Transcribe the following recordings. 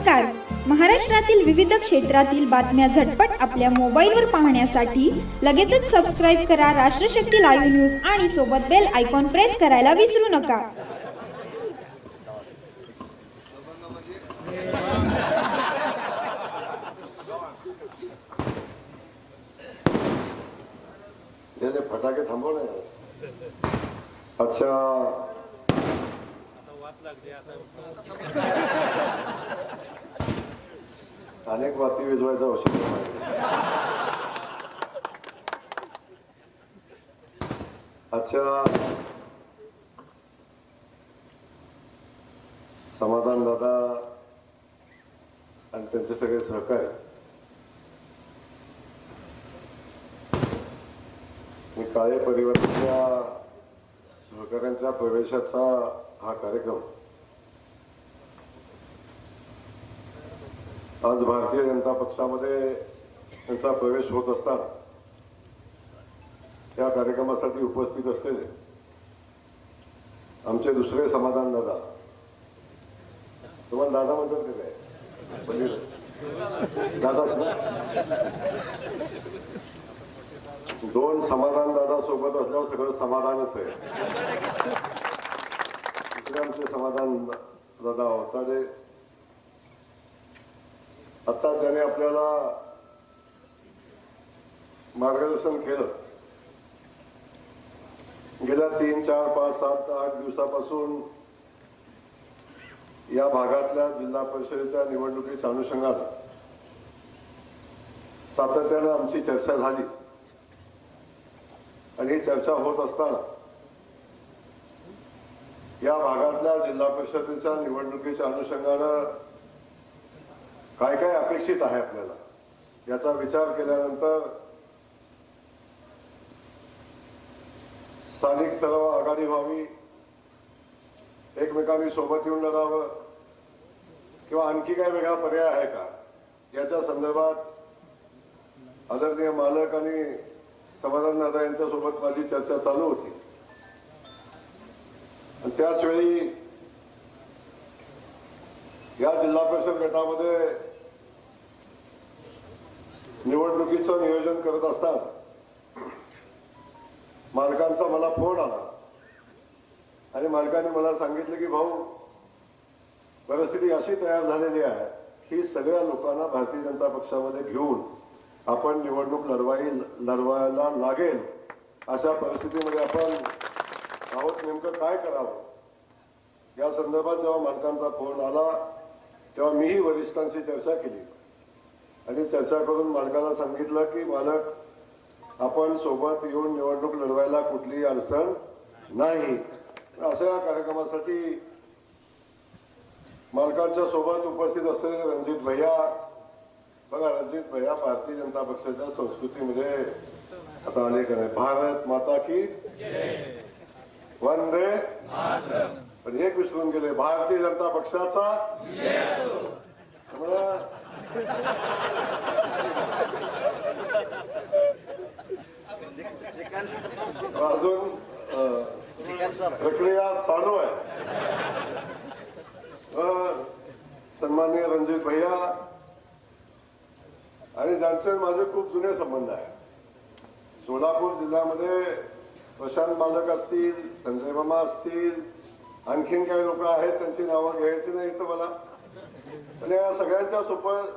नमस्कार. महाराष्ट्रातील विविध क्षेत्रातील बातम्या झटपट आपल्या मोबाईलवर पाहण्यासाठी लगेचच सबस्क्राईब करा राष्ट्रशक्ती लाईव्ह न्यूज आणि सोबत बेल आयकॉन प्रेस करायला विसरू नका. फटाके थांबव ना. अच्छा, अनेक वाती विजवायचा औषध. अच्छा, समाधान दादा आणि त्यांचे सगळे सहकारी, मी काळे परिवाराच्या सहकाऱ्यांच्या प्रवेशाचा हा कार्यक्रम आज भारतीय जनता पक्षामध्ये त्यांचा प्रवेश होत असताना त्या कार्यक्रमासाठी उपस्थित असलेले आमचे दुसरे समाधान दादा, तुम्हाला दादा म्हणतात ते काय दादाच ना, दोन समाधान दादा सोबत असल्यावर सगळं समाधानच आहे. दुसरे आमचे समाधान दादा होता आता ज्याने आपल्याला मार्गदर्शन केलं गेल्या 3, 4, 5, 7, 8 दिवसापासून या भागातल्या जिल्हा परिषदेच्या निवडणुकीच्या अनुषंगाने सातत्याने आमची चर्चा झाली आणि ही चर्चा होत असताना या भागातल्या जिल्हा परिषदेच्या निवडणुकीच्या अनुषंगाने काय काय अपेक्षित आहे आपल्याला याचा विचार केल्यानंतर स्थानिक स्तरावर आघाडी व्हावी, एकमेकांनी सोबत येऊन लढावं किंवा आणखी काय वेगळा पर्याय आहे का याच्या संदर्भात आदरणीय मालक आणि समाधान दादा यांच्यासोबत माझी चर्चा चालू होती. आणि त्याच वेळी या जिल्हा परिषद गटामध्ये निवडणुकीचं नियोजन करत असताना मालकांचा मला फोन आला आणि मालकाने मला सांगितलं की भाऊ, परिस्थिती अशी तयार झालेली आहे की सगळ्या लोकांना भारतीय जनता पक्षामध्ये घेऊन आपण निवडणूक लढवायला लागेल अशा परिस्थितीमध्ये आपण आहोत. नेमकं काय करावं या संदर्भात जेव्हा मालकांचा फोन आला तेव्हा मीही वरिष्ठांशी चर्चा केली आणि चर्चा करून मालकाला सांगितलं की मालक, आपण सोबत येऊन निवडणूक लढवायला कुठलीही अडचण नाही. अशा कार्यक्रमासाठी मालकांच्या सोबत उपस्थित असलेले रणजित भैया, बघा रणजित भैया भारतीय जनता पक्षाच्या संस्कृतीमध्ये आता अनेक आहे, भारत माता की वंदे पण एक विसरून गेले, भारतीय जनता पक्षाचा अजून प्रक्रिया चालू आहे. सन्माननीय रणजित भैया आणि ज्यांचे माझे खूप जुने संबंध आहे. सोलापूर जिल्ह्यामध्ये प्रशांत मालक असतील, संजय मामा असतील, आणखीन काही लोक आहेत, त्यांची नावं घ्यायची नाही तर मला, पण या सगळ्यांच्या सोबत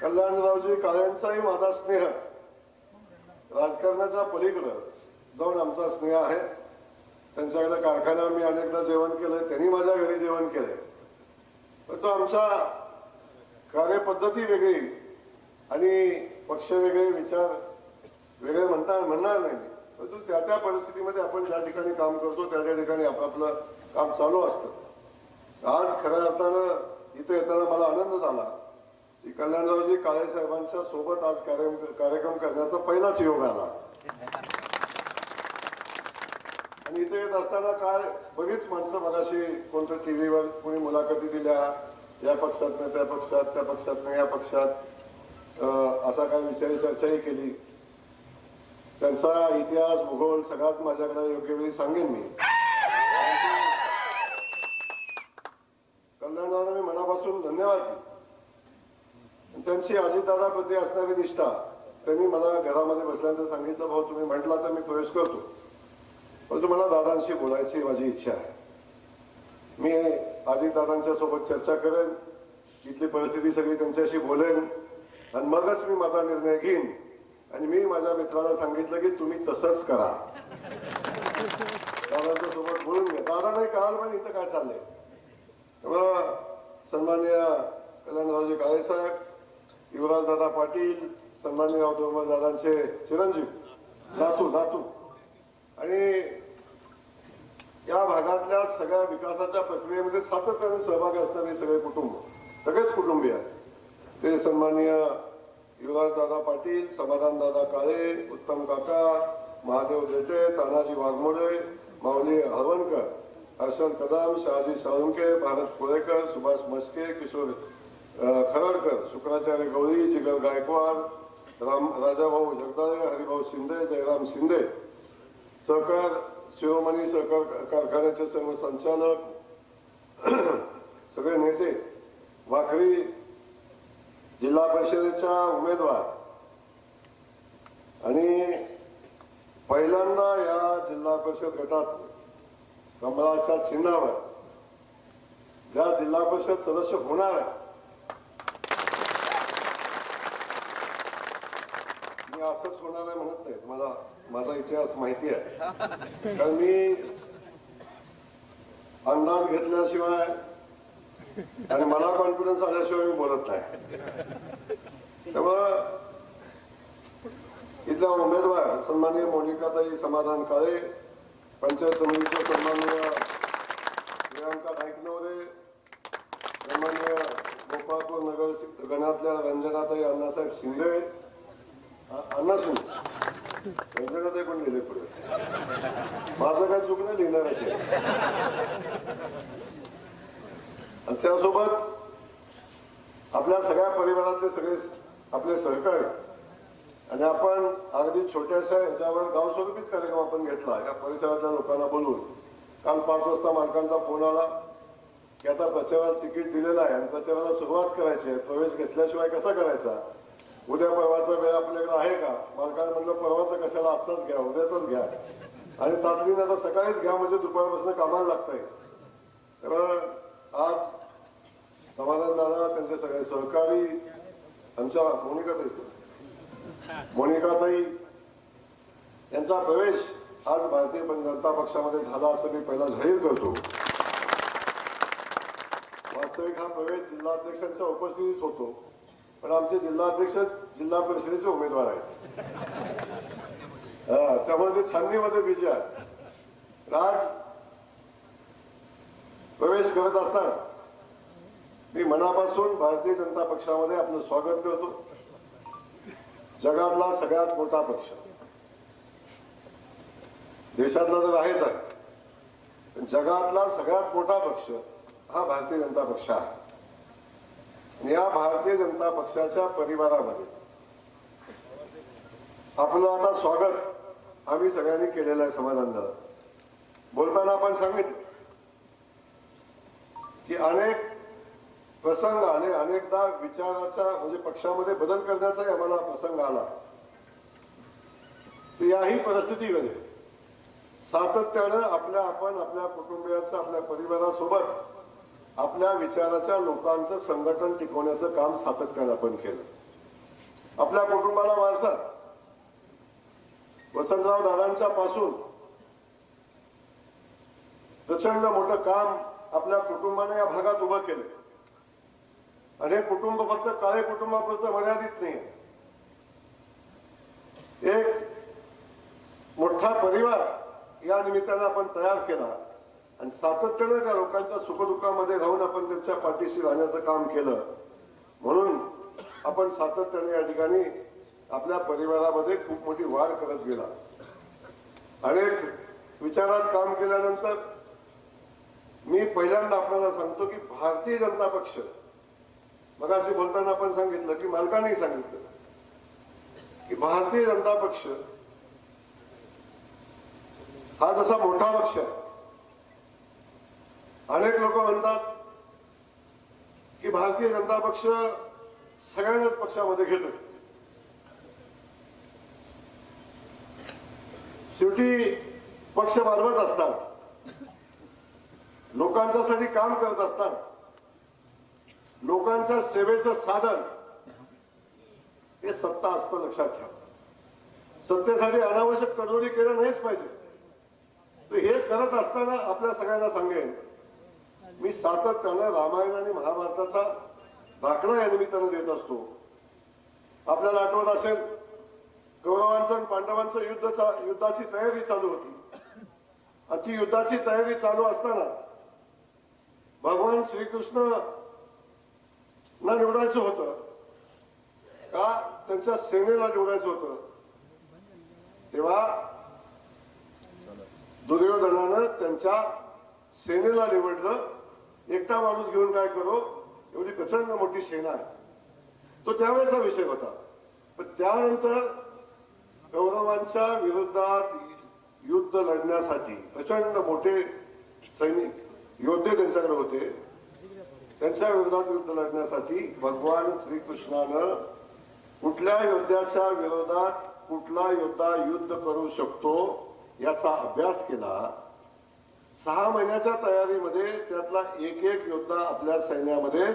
कल्याणरावजी काळेंचाही माझा स्नेह, राजकारणाच्या पलीकडं जाऊन आमचा स्नेह आहे. त्यांच्याकडे कारखान्यावर मी अनेकदा जेवण केलंय, त्यांनी माझ्या घरी जेवण केलंय. पण तो आमचा कार्यपद्धती वेगळी आणि पक्ष वेगळे, विचार वेगळे म्हणणार नाही, परंतु त्या त्या परिस्थितीमध्ये आपण ज्या ठिकाणी काम करतो त्या त्या ठिकाणी आपापलं काम चालू असतं. आज खऱ्या अर्थानं इथे येताना मला आनंद झाला की कल्याणरावजी काळे साहेबांच्या सोबत आज कार्यक्रम करण्याचा पहिलाच योग आला. आणि इथे येत असताना काय बरीच माणसं मगाशी कोणत्या टीव्हीवर कोणी मुलाखती दिल्या, या पक्षात नाही त्या पक्षात, त्या पक्षात नाही या पक्षात, असा काय विचारी चर्चाही केली. त्यांचा इतिहास भूगोल सगळ्यात माझ्याकडे योग्य वेळी सांगेन मी. कल्याणला मी मनापासून मनापासून धन्यवाद दिले. त्यांची अजितदादाप्रती असणारी निष्ठा, त्यांनी मला घरामध्ये बसल्यानंतर सांगितलं, भाऊ तुम्ही म्हटला तर मी प्रवेश करतो, परंतु मला दादांशी बोलायची माझी इच्छा आहे. मी अजितदादांच्या सोबत चर्चा करेन, इथली परिस्थिती सगळी त्यांच्याशी बोलेन आणि मगच मी माझा निर्णय घेईन. आणि मी माझ्या मित्राला सांगितलं की तुम्ही तसंच करा, दादांच्या सोबत बोलून घ्या. दादा नाही कळाल पण इथं काय चाललंय. तेव्हा सन्माननीय कल्याणरावजी काळे साहेब, युवराजदादा पाटील, सन्माननीय दादांचे चिरंजीव नातू आणि या भागातल्या सगळ्या विकासाच्या प्रक्रियेमध्ये सातत्याने सहभागी असणारे सगळे कुटुंब, सगळेच कुटुंबीय, ते सन्माननीय युवराजदादा पाटील, समाधानदादा काळे, उत्तम काका, महादेव देते, तानाजी वाघमोडे, माऊली हरवणकर, हर्षल कदम, शहाजी साळुंके, भारत कोळेकर, सुभाष मस्के, किशोर खरडकर, शुक्राचार्य गवळी, जिगर गायकवाड, राजाभाऊ जगदाळे, हरिभाऊ शिंदे, जयराम शिंदे, सहकार शिरोमणी सहकार कारखान्याचे सर्व संचालक, सगळे नेते, वाखरी जिल्हा परिषदेच्या उमेदवार आणि पहिल्यांदा या जिल्हा परिषद गटात कमळाच्या चिन्हावर ज्या जिल्हा परिषद सदस्य होणार आहे, मी असंच होणार आहे म्हणत नाही, मला माझा इतिहास माहिती आहे. कारण मी अंदाज घेतल्याशिवाय आणि मला कॉन्फिडन्स आल्याशिवाय मी बोलत नाही. त्यामुळं इथला उमेदवार सन्माननीय मोनिकाताई समाधान काळे, पंचायत समितीचे सन्माननीय प्रियांका नाईकनवरे, सन्माननीय गोपाळपूर नगर गणातल्या रंजनाताई अण्णासाहेब शिंदे, अण्णा शिंदे, रंजनाताई पण लिहिले पुढे, माझं काय चूक नाही लिहिणाऱ्याचे. आणि त्यासोबत आपल्या सगळ्या परिवारातले सगळे आपले सहकारी आणि आपण अगदी छोट्याशा ह्याच्यावर गावस्वरूपीच कार्यक्रम आपण घेतला. या परिसरातल्या लोकांना बोलून काल 5 वाजता मालकांचा फोन आला की आता प्रचाराला तिकीट दिलेलं आहे आणि प्रचाराला सुरुवात करायची आहे, प्रवेश घेतल्याशिवाय कसा करायचा, उद्या परवाचा वेळ आपल्याकडे आहे का. मालकाने म्हटलं परवाचा कशाला, आजचाच घ्या, उद्याचाच घ्या आणि तातडीने आता सकाळीच घ्या म्हणजे दुपारपासून कामाला लागतंय. त्यामुळे आज समाधान दादा, त्यांचे सगळे सहकारी, आमच्या मोनिकाताई यांचा प्रवेश आज भारतीय जनता पक्षामध्ये झाला असं मी पहिला जाहीर करतो. वास्तविक हा प्रवेश जिल्हाध्यक्षांच्या उपस्थितीत होतो, पण आमचे जिल्हाध्यक्ष जिल्हा परिषदेचे उमेदवार आहेत, त्यामुळे ते छाननीमध्ये बिजी आहेत. आज प्रवेश करत असताना मी मनापासून भारतीय जनता पक्षामध्ये आपलं स्वागत करतो. जगातला सगळ्यात मोठा पक्ष, देशातला तर आहेच आहे, पण जगातला सगळ्यात मोठा पक्ष हा भारतीय जनता पक्ष आहे. आणि या भारतीय जनता पक्षाच्या परिवारामध्ये आपलं आता स्वागत आम्ही सगळ्यांनी केलेलं आहे. समाधानदार बोलताना आपण सांगितलं की अनेक प्रसंग आले, अनेकदा विचाराचा म्हणजे पक्षामध्ये बदल करण्याचाही आम्हाला प्रसंग आला. याही परिस्थितीमध्ये सातत्यानं आपण आपल्या कुटुंबियाचं, आपल्या परिवारासोबत आपल्या विचाराच्या लोकांचं संघटन टिकवण्याचं काम सातत्यानं आपण केलं. आपल्या कुटुंबाला वारसा वसंतराव दादांच्या पासून प्रचंड मोठं काम आपल्या कुटुंबाने या भागात उभं केलं. आणि हे कुटुंब फक्त काळे कुटुंबापुरतं मर्यादित नाही, एक मोठा परिवार या निमित्तानं आपण तयार केला आणि सातत्याने त्या लोकांच्या सुखदुःखामध्ये राहून आपण त्यांच्या पाठीशी राहण्याचं काम केलं. म्हणून आपण सातत्याने या ठिकाणी आपल्या परिवारामध्ये खूप मोठी वाढ करत गेला. अनेक विचारात काम केल्यानंतर मी पहिल्यांदा आपल्याला सांगतो की भारतीय जनता पक्ष, मगाशी बोलताना आपण सांगितलं की मालकानेही सांगितलं की भारतीय जनता पक्ष हा जसा मोठा पक्ष आहे. अनेक लोक म्हणतात की भारतीय जनता पक्ष सगळ्यांनाच पक्षामध्ये घेतो. शेवटी पक्ष मालवत असताना, लोकांच्यासाठी काम करत असताना, लोकांच्या सेवेचं साधन हे सत्ता असतं, लक्षात ठेवा. सत्तेसाठी अनावश्यक तडजोडी केलं नाहीच पाहिजे. तर हे करत असताना आपल्या सगळ्यांना सांगेन, मी सातत्यानं रामायण आणि महाभारताचा दाखला या निमित्तानं देत असतो. आपल्याला आठवत असेल, कौरवांचं आणि पांडवांचं युद्धाची तयारी चालू होती. आणि ती युद्धाची तयारी चालू असताना भगवान श्रीकृष्ण ना निवडायचं होतं का त्यांच्या सेनेला निवडायचं होतं. तेव्हा दुर्योधनानं त्यांच्या सेनेला निवडलं. एकटा माणूस घेऊन काय करो, एवढी प्रचंड मोठी सेना आहे. तो त्यावेळेचा विषय होता. पण त्यानंतर कौरवांच्या विरोधात युद्ध लढण्यासाठी प्रचंड मोठे सैनिक योद्धे त्यांच्याकडे होते. त्यांच्या विरोधात युद्ध लढण्यासाठी भगवान श्रीकृष्णानं कुठल्या योद्ध्याच्या विरोधात कुठला योद्धा युद्ध करू शकतो याचा अभ्यास केला. 6 महिन्याच्या तयारीमध्ये त्यातला एक योद्धा आपल्या सैन्यामध्ये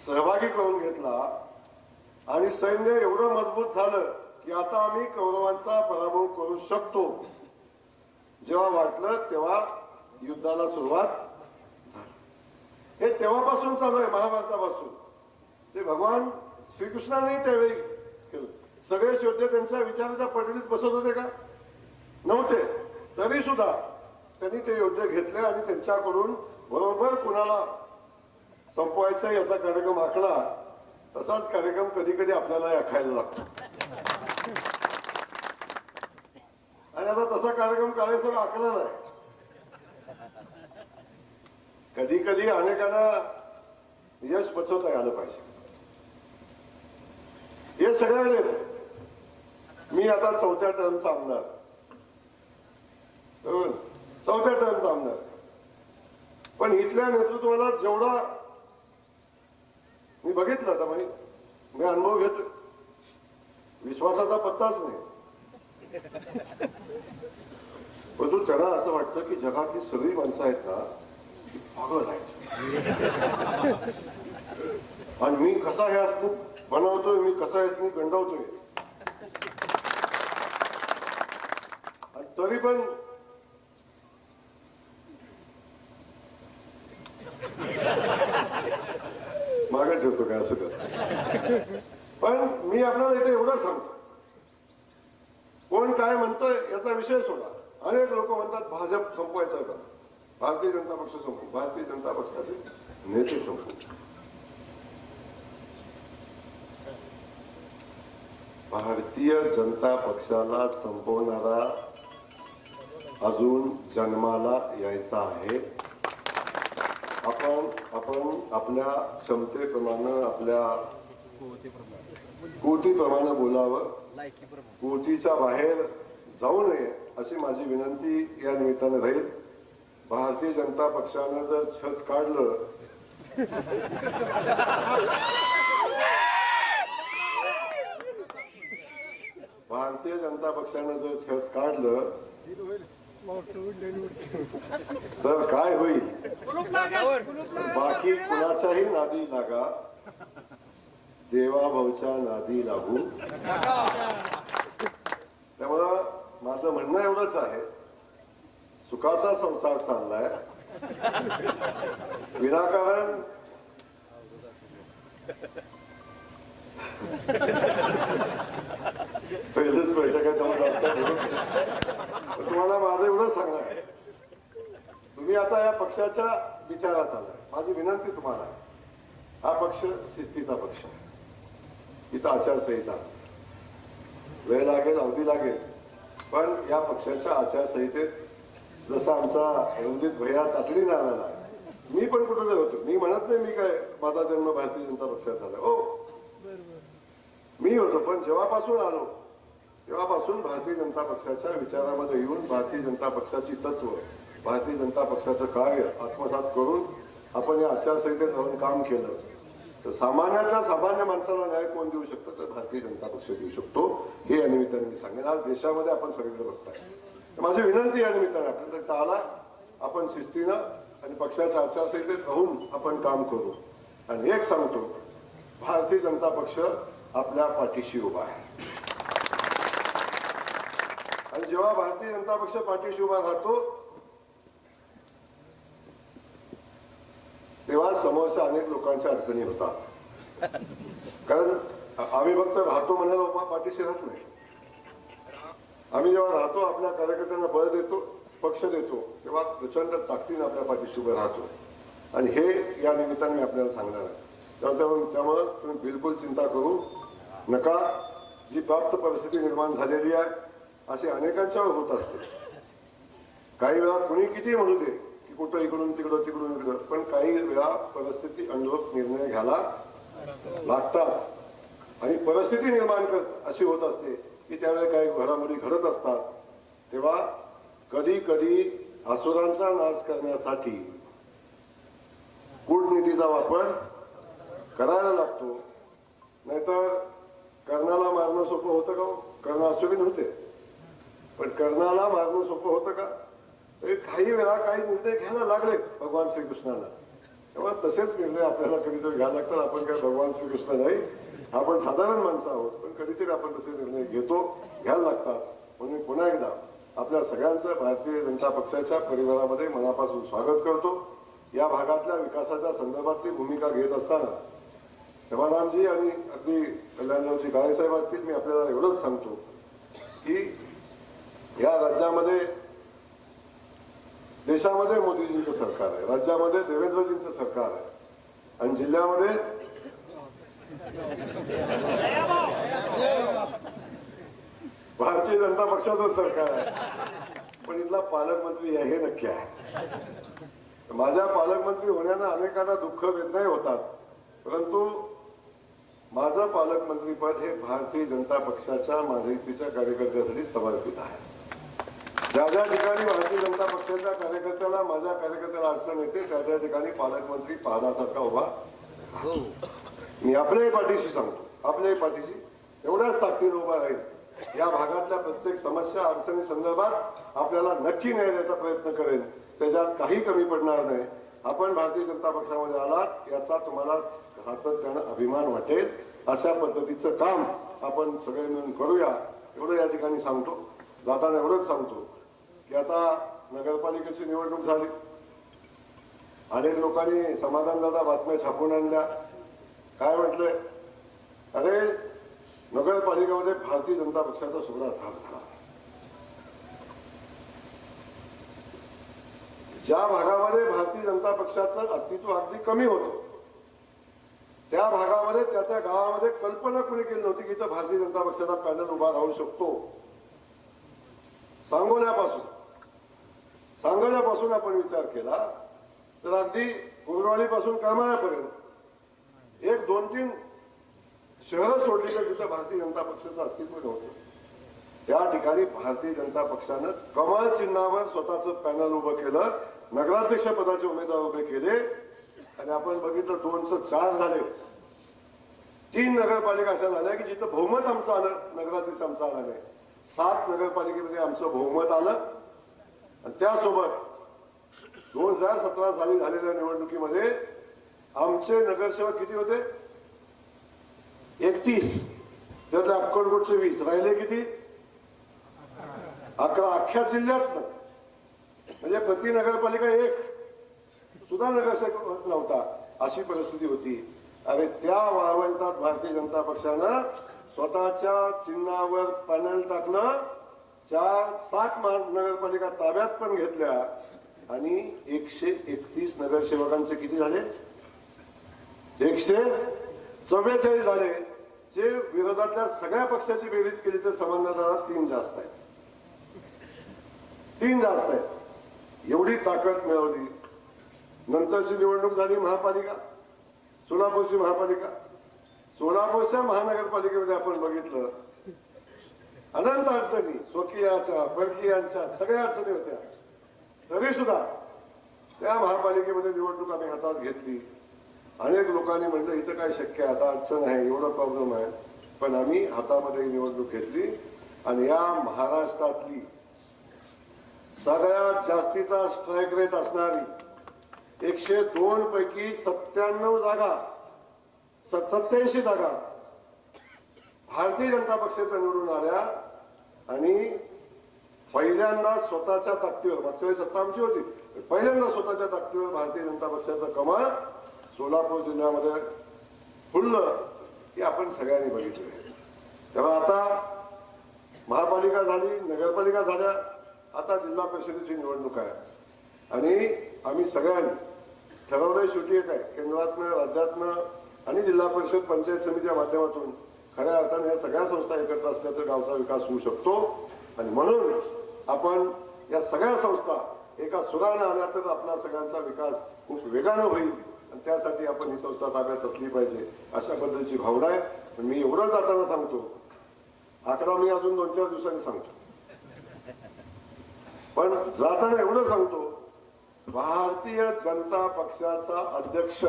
सहभागी करून घेतला आणि सैन्य एवढं मजबूत झालं की आता आम्ही कौरवांचा पराभव करू शकतो. जेव्हा वाटलं तेव्हा युद्धाला सुरुवात झाली. हे तेव्हापासून चालू आहे, महाभारतापासून. ते भगवान श्रीकृष्णानेही त्यावेळी केलं. सगळे योद्धे त्यांच्या विचाराच्या पडळीत बसत होते का? नव्हते. तरी सुद्धा त्यांनी ते योद्धे घेतले आणि त्यांच्याकडून बरोबर कुणाला संपवायचा याचा कार्यक्रम आखला. तसाच कार्यक्रम कधी कधी आपल्याला आखायला लागतो. आणि आता तसा कार्यक्रम करायचा आखला नाही. कधी कधी अनेकांना यश बचवता आलं पाहिजे. हे सगळ्याकडे येतं. मी आता 4थ्या टर्मचा आमदार, बरोबर, 4थ्या टर्मचा आमदार. पण इथल्या नेतृत्वाला जेवढा मी बघितलं, तर मी अनुभव घेतोय, विश्वासाचा पत्ताच नाही. परंतु त्यांना असं वाटतं की जगातली सगळी माणसं आहेत ना, ती पागल आहेत. आणि मी कसा हे असणे बनवतोय, मी कसा हे गंडवतोय. आणि तरी पण मागे ठेवतो काय असं करतो. पण मी आपल्याला इथे एवढं सांगतो, कोण काय म्हणतोय याचा विषय सोडा. अनेक लोक म्हणतात भाजप संपवायचं का, भारतीय जनता पक्ष संपू, भारतीय जनता पक्षाचे नेते संपू. भारतीय जनता पक्षाला संपवणारा अजून जन्माला यायचा आहे. आपण आपल्या क्षमतेप्रमाणे, आपल्या कोटीप्रमाणे बोलावं, कोटीच्या बाहेर जाऊ नये अशी माझी विनंती या निमित्ताने राहील. भारतीय जनता पक्षानं जर छत काढलं, भारतीय जनता पक्षानं जर छत काढलं तर काय होईल? बाकी कुणाच्याही नादी लागा, देवाभाऊच्या नादी लागू. त्यामुळं माझं म्हणणं एवढंच आहे, सुखाचा संसार चाललाय, विनाकारण पहिलेच बैठक आहे तुम्हाला माझं एवढंच सांगणं आहे, तुम्ही आता या पक्षाच्या विचारात आलाय. माझी विनंती तुम्हाला, हा पक्ष शिस्तीचा पक्ष आहे. इथं आचारसंहिता असते, वेळ लागेल, अवधी लागेल, पण या पक्षाच्या आचारसंहितेत जसा आमचा रणजित भैया तातडीने आलेला आहे. मी पण कुठे होतो, मी म्हणत नाही मी काय माझा जन्म भारतीय जनता पक्षात झाला, हो मी होतो, पण जेव्हापासून आलो तेव्हापासून भारतीय जनता पक्षाच्या विचारामध्ये येऊन भारतीय जनता पक्षाची तत्व, भारतीय जनता पक्षाचं कार्य आत्मसात करून आपण या आचारसंहितेत राहून काम केलं. तर सामान्यातल्या सामान्य माणसाला न्याय कोण देऊ शकतं, तर भारतीय जनता पक्ष देऊ शकतो. हे या निमित्ताने मी सांगेन. आज देशामध्ये आपण सगळीकडे बघताय. माझी विनंती या निमित्ताने आपल्याला आला आपण शिस्तीनं आणि पक्षाच्या आचारसंहितेत राहून आपण काम करू. आणि एक सांगतो, भारतीय जनता पक्ष आपल्या पाठीशी उभा आहे. आणि जेव्हा भारतीय जनता पक्ष पाठीशी उभा राहतो तेव्हा समोरच्या अनेक लोकांच्या अडचणी होतात. कारण आम्ही फक्त राहतो म्हणायला पाठीशी राहत नाही. आम्ही जेव्हा राहतो, आपल्या कार्यकर्त्यांना बळ देतो, पक्ष देतो, तेव्हा प्रचंड ताकदीने आपल्या पाठीशी उभे राहतो. आणि हे या निमित्ताने मी आपल्याला सांगणार आहे. त्यामुळे तुम्ही बिलकुल चिंता करू नका. जी प्राप्त परिस्थिती निर्माण झालेली आहे असे अनेकांच्यावर होत असते. काही वेळा कुणी किती म्हणू दे की कुठं इकडून तिकडं तिकडून इकडं, पण काही वेळा परिस्थिती अनुरूप निर्णय घ्यायला लागतात. आणि परिस्थिती निर्माण अशी होत असते की त्यावेळी काही घडामोडी घडत असतात. तेव्हा कधी कधी असुरांचा नाश करण्यासाठी कूटनीतीचा वापर करायला लागतो. नाहीतर कर्णाला मारणं सोपं होतं का? कर्ण असुरी नव्हते, पण कर्णाला मारणं सोपं होतं का? काही वेळा काही निर्णय घ्यायला लागले भगवान श्रीकृष्णाला. तेव्हा तसेच निर्णय आपल्याला कधीतरी घ्यायला लागतात. आपण काय भगवान श्रीकृष्ण नाही, आपण साधारण माणसं आहोत, पण कधीतरी आपण तसे निर्णय घ्यायला लागतात. म्हणून पुन्हा एकदा आपल्या सगळ्यांचं भारतीय जनता पक्षाच्या परिवारामध्ये मनापासून स्वागत करतो. या भागातल्या विकासाच्या संदर्भातली भूमिका घेत असताना शबानामजी आणि अगदी कल्याणरावजी काळेसाहेब असतील, मी आपल्याला एवढंच सांगतो की या राज्यामध्ये देशामध्ये मोदीजींचं सरकार आहे, राज्यामध्ये देवेंद्रजींचं सरकार आहे, आणि जिल्ह्यामध्ये भारतीय जनता पक्षाचं सरकार आहे. पण इथला पालकमंत्री आहे हे नक्की आहे. माझ्या पालकमंत्री होण्यानं अनेकांना दुःख वेदनाही होतात, परंतु माझं पालकमंत्रीपद हे भारतीय जनता पक्षाच्या महायुतीच्या कार्यकर्त्यासाठी समर्पित आहे. ज्या ज्या ठिकाणी भारतीय जनता पक्षाच्या कार्यकर्त्याला, माझ्या कार्यकर्त्याला अडचण येते त्या त्या ठिकाणी पालकमंत्री पाहण्यासारखा उभा. मी आपल्याही पाठीशी सांगतो, आपल्याही पाठीशी एवढ्याच ताकदीने उभा राहील. या भागातल्या प्रत्येक समस्या अडचणी संदर्भात आपल्याला नक्की न्याय द्यायचा प्रयत्न करेन. त्याच्यात काही कमी पडणार नाही. आपण भारतीय जनता पक्षामध्ये आलात याचा तुम्हाला सातत्यानं अभिमान वाटेल. अशा पद्धतीचं काम आपण सगळे मिळून करूया, एवढं या ठिकाणी सांगतो. जाताना एवढंच सांगतो की आता नगरपालिकेची निवडणूक झाली. अनेक लोकांनी समाधानदादा बातम्या छापून आणल्या. काय म्हटलंय? अरे नगरपालिकेमध्ये भारतीय जनता पक्षाचा सुगडा साफ झाला. ज्या भागामध्ये भारतीय जनता पक्षाचं अस्तित्व अगदी कमी होतं त्या भागामध्ये, त्या गावामध्ये कल्पना कुणी केली नव्हती की इथं भारतीय जनता पक्षाचा पॅनल उभा राहू शकतो. सांगोल्यापासून आपण विचार केला तर अगदी कुर्डवाडीपासून करमाळ्यापर्यंत एक 2-3 शहरं सोडली तर तिथं भारतीय जनता पक्षाचं अस्तित्व नव्हतं. त्या ठिकाणी भारतीय जनता पक्षानं कमळ चिन्हावर स्वतःचं पॅनल उभं केलं, नगराध्यक्ष पदाचे उमेदवार उभे केले, आणि आपण बघितलं 2चं 4 झाले. 3 नगरपालिका अशा झाल्या की जिथं बहुमत आमचं आलं, नगराध्यक्ष आमचा आला नाही. 7 नगरपालिकेमध्ये आमचं बहुमत आलं. आणि त्यासोबत 2017 साली झालेल्या निवडणुकीमध्ये आमचे नगरसेवक किती होते? 31. त्यातले अक्कलकोटचे 20 राहिले किती? 11. अख्ख्या जिल्ह्यात म्हणजे प्रति नगरपालिका 1 सुद्धा नगरसेवक नव्हता, अशी परिस्थिती होती. अरे त्या वाळवंटात भारतीय जनता पक्षानं स्वतःच्या चिन्हावर पॅनल टाकलं. 4-7 नगरपालिका ताब्यात पण घेतल्या आणि 131 नगरसेवकांचे किती झाले? 144 झाले. जे विरोधातल्या सगळ्या पक्षाची बेरीज केली तर संबंधात 3 जास्त आहेत. 3 जास्त आहेत. एवढी ताकद मिळवली. नंतरची निवडणूक झाली महापालिका, सोलापूरची महापालिका. सोलापूरच्या महानगरपालिकेमध्ये आपण बघितलं अनंत अडचणी, स्वकीयाच्या परकीयांच्या सगळ्या अडचणी होत्या. तरी सुद्धा त्या महापालिकेमध्ये निवडणूक आम्ही हातात घेतली अनेक लोकांनी म्हटलं इथं काय शक्य आहे, आता अडचण आहे, एवढा प्रॉब्लेम आहे. पण आम्ही हातामध्ये ही निवडणूक घेतली आणि या महाराष्ट्रातली सगळ्यात जास्तीचा स्ट्राईक रेट असणारी 102 पैकी 97 जागा 87 जागा भारतीय जनता पक्षाच्या निवडून आल्या आणि पहिल्यांदा स्वतःच्या ताकदीवर, मागच्या वेळी सत्ता आमची होती, पहिल्यांदा स्वतःच्या ताकदीवर भारतीय जनता पक्षाचं कमळ सोलापूर जिल्ह्यामध्ये फुललं हे आपण सगळ्यांनी बघितलं. तेव्हा आता महापालिका झाली, नगरपालिका झाल्या, आता जिल्हा परिषदेची निवडणूक आहे आणि आम्ही सगळ्यांनी ठरवलंय शेवटी एक आहे, केंद्रातनं, राज्यातनं आणि जिल्हा परिषद पंचायत समितीच्या माध्यमातून खऱ्या अर्थाने या सगळ्या संस्था एकत्र असल्या तर गावचा विकास होऊ शकतो. आणि म्हणून आपण या सगळ्या संस्था एका सुराने आल्या तर आपला सगळ्यांचा विकास खूप वेगानं होईल आणि त्यासाठी आपण ही संस्था ताब्यात असली पाहिजे अशा पद्धतीची भावना आहे. पण मी एवढं जाताना सांगतो, आकडा मी अजून 2-4 दिवसांनी सांगतो, पण जाताना एवढं सांगतो, भारतीय जनता पक्षाचा अध्यक्ष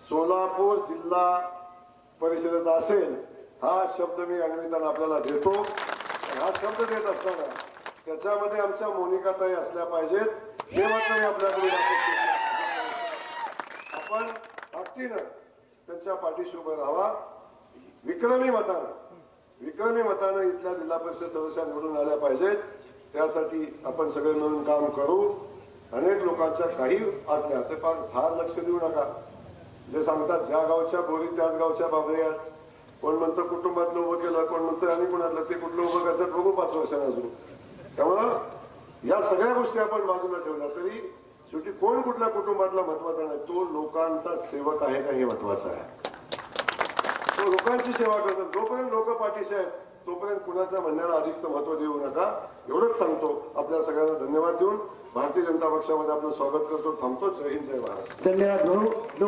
सोलापूर जिल्हा परिषदेत असेल हा शब्द मी अनिमित्तानं आपल्याला देतो. हा शब्द देत असताना त्याच्यामध्ये आमच्या मोनिकाताई असल्या पाहिजेत हे मात्र मी आपल्याकडे आपण ताकदीनं त्यांच्या पाठीशी उभं राहावा. विक्रमी मतानं इथल्या जिल्हा परिषद सदस्या निवडून आल्या पाहिजेत. त्यासाठी आपण सगळे मिळून काम करू. अनेक लोकांच्या काही असल्या तर फार लक्ष देऊ नका. जे सांगतात ज्या गावच्या बोरी त्याच गावच्या बाबऱ्या, कोण म्हणतं कुटुंबातलं उभं केलं, कोण म्हणतं आणि कोणातलं ते कुठलं उभं करतात बघू 5 वर्षांना अजून. त्यामुळं या सगळ्या गोष्टी आपण बाजूला ठेवल्या तरी शेवटी कोण कुठल्या कुटुंबातला महत्वाचा नाही, तो लोकांचा सेवक आहे का हे महत्वाचं आहे. तो लोकांची सेवा करतो. जोपर्यंत लोक पाठीशी आहेत तोपर्यंत कुणाच्या म्हणण्याला अधिकचं महत्व देऊ नका एवढंच सांगतो. आपल्या सगळ्यांना धन्यवाद देऊन भारतीय जनता पक्षामध्ये आपलं स्वागत करतो. थांबतो. जय हिंद, जय महाराष्ट्र. धन्यवाद.